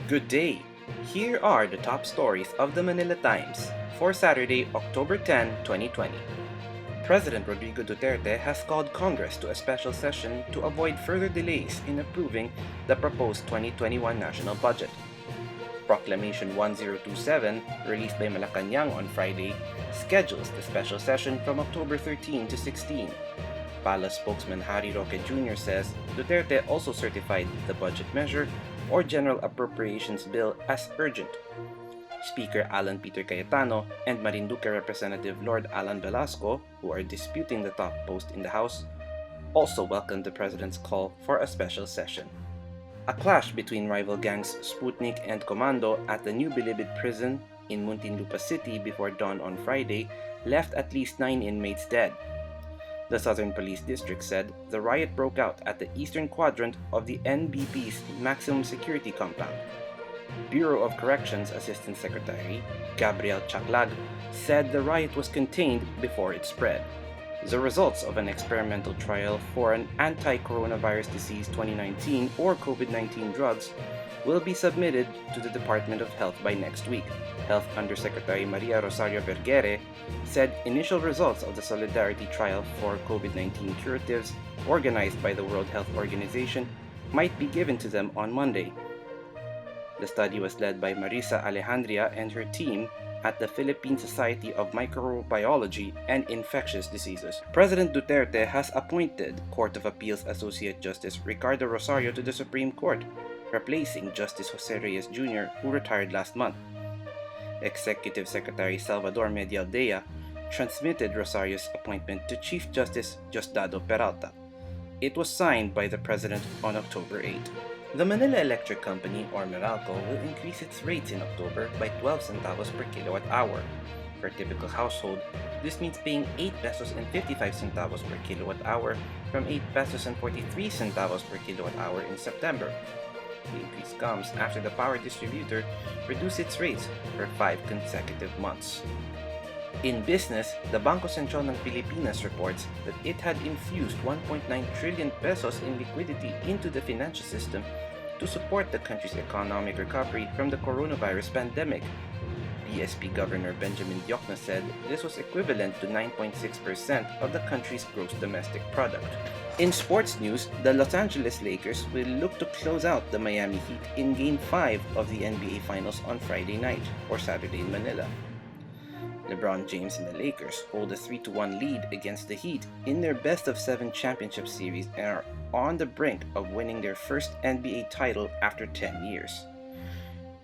Good day! Here are the top stories of the Manila Times for Saturday, October 10, 2020. President Rodrigo Duterte has called Congress to a special session to avoid further delays in approving the proposed 2021 national budget. Proclamation 1027, released by Malacanang on Friday, schedules the special session from October 13 to 16. Palace spokesman Harry Roque Jr. says Duterte also certified the budget measure or General Appropriations Bill as urgent. Speaker Alan Peter Cayetano and Marinduque Representative Lord Alan Velasco, who are disputing the top post in the House, also welcomed the president's call for a special session. A clash between rival gangs Sputnik and Comando at the new Bilibid prison in Muntinlupa City before dawn on Friday left at least 9 inmates dead. The Southern Police District said the riot broke out at the eastern quadrant of the NBP's maximum security compound. Bureau of Corrections Assistant Secretary Gabriel Chaclag said the riot was contained before it spread. The results of an experimental trial for an anti-coronavirus disease 2019 or COVID-19 drugs will be submitted to the Department of Health by next week. Health Undersecretary Maria Rosario Vergere said initial results of the Solidarity trial for COVID-19 curatives organized by the World Health Organization might be given to them on Monday. The study was led by Marisa Alejandria and her team at the Philippine Society of Microbiology and Infectious Diseases. President Duterte has appointed Court of Appeals Associate Justice Ricardo Rosario to the Supreme Court, replacing Justice Jose Reyes Jr., who retired last month. Executive Secretary Salvador Medialdea transmitted Rosario's appointment to Chief Justice Diosdado Peralta. It was signed by the President on October 8. The Manila Electric Company, or Meralco, will increase its rates in October by 12 centavos per kilowatt hour. For a typical household, this means paying 8 pesos and 55 centavos per kilowatt hour from 8 pesos and 43 centavos per kilowatt hour in September. The increase comes after the power distributor reduced its rates for 5 consecutive months. In business, the Bangko Sentral ng Pilipinas reports that it had infused 1.9 trillion pesos in liquidity into the financial system to support the country's economic recovery from the coronavirus pandemic. BSP Governor Benjamin Diokno said this was equivalent to 9.6% of the country's gross domestic product. In sports news, the Los Angeles Lakers will look to close out the Miami Heat in Game 5 of the NBA Finals on Friday night or Saturday in Manila. LeBron James and the Lakers hold a 3-1 lead against the Heat in their best-of-7 championship series and are on the brink of winning their first NBA title after 10 years.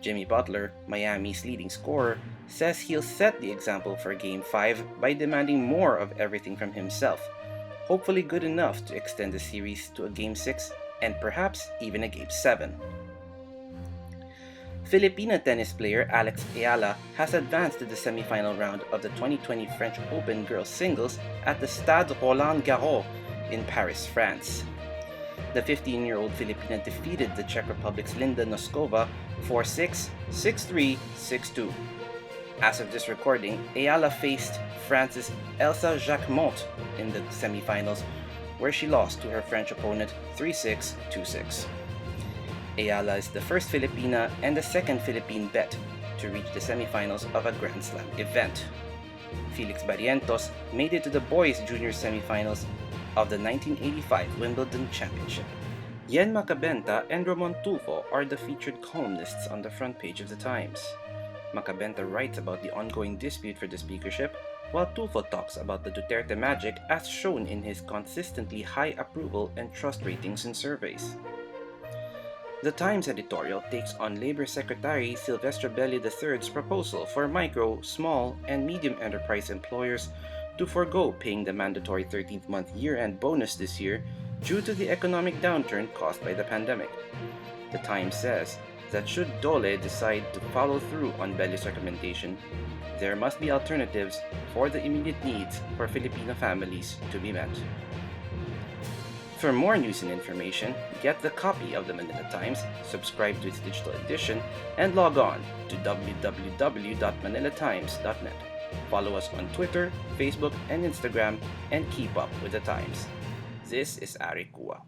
Jimmy Butler, Miami's leading scorer, says he'll set the example for Game 5 by demanding more of everything from himself, hopefully good enough to extend the series to a Game 6 and perhaps even a Game 7. Filipina tennis player Alex Ayala has advanced to the semi-final round of the 2020 French Open girls singles at the Stade Roland-Garros in Paris, France. The 15-year-old Filipina defeated the Czech Republic's Linda Noskova 4-6, 6-3, 6-2. As of this recording, Ayala faced France's Elsa Jacquemont in the semi-finals, where she lost to her French opponent 3-6, 2-6. Ayala is the first Filipina and the second Philippine bet to reach the semifinals of a Grand Slam event. Felix Barrientos made it to the boys' junior semifinals of the 1985 Wimbledon Championship. Yen Macabenta and Ramon Tulfo are the featured columnists on the front page of the Times. Macabenta writes about the ongoing dispute for the speakership, while Tulfo talks about the Duterte magic as shown in his consistently high approval and trust ratings in surveys. The Times editorial takes on Labor Secretary Silvestre Belli III's proposal for micro, small, and medium enterprise employers to forego paying the mandatory 13th month year-end bonus this year due to the economic downturn caused by the pandemic. The Times says that should Dole decide to follow through on Belli's recommendation, there must be alternatives for the immediate needs for Filipino families to be met. For more news and information, get the copy of the Manila Times, subscribe to its digital edition, and log on to www.manilatimes.net. Follow us on Twitter, Facebook, and Instagram, and keep up with the Times. This is Ari Kua.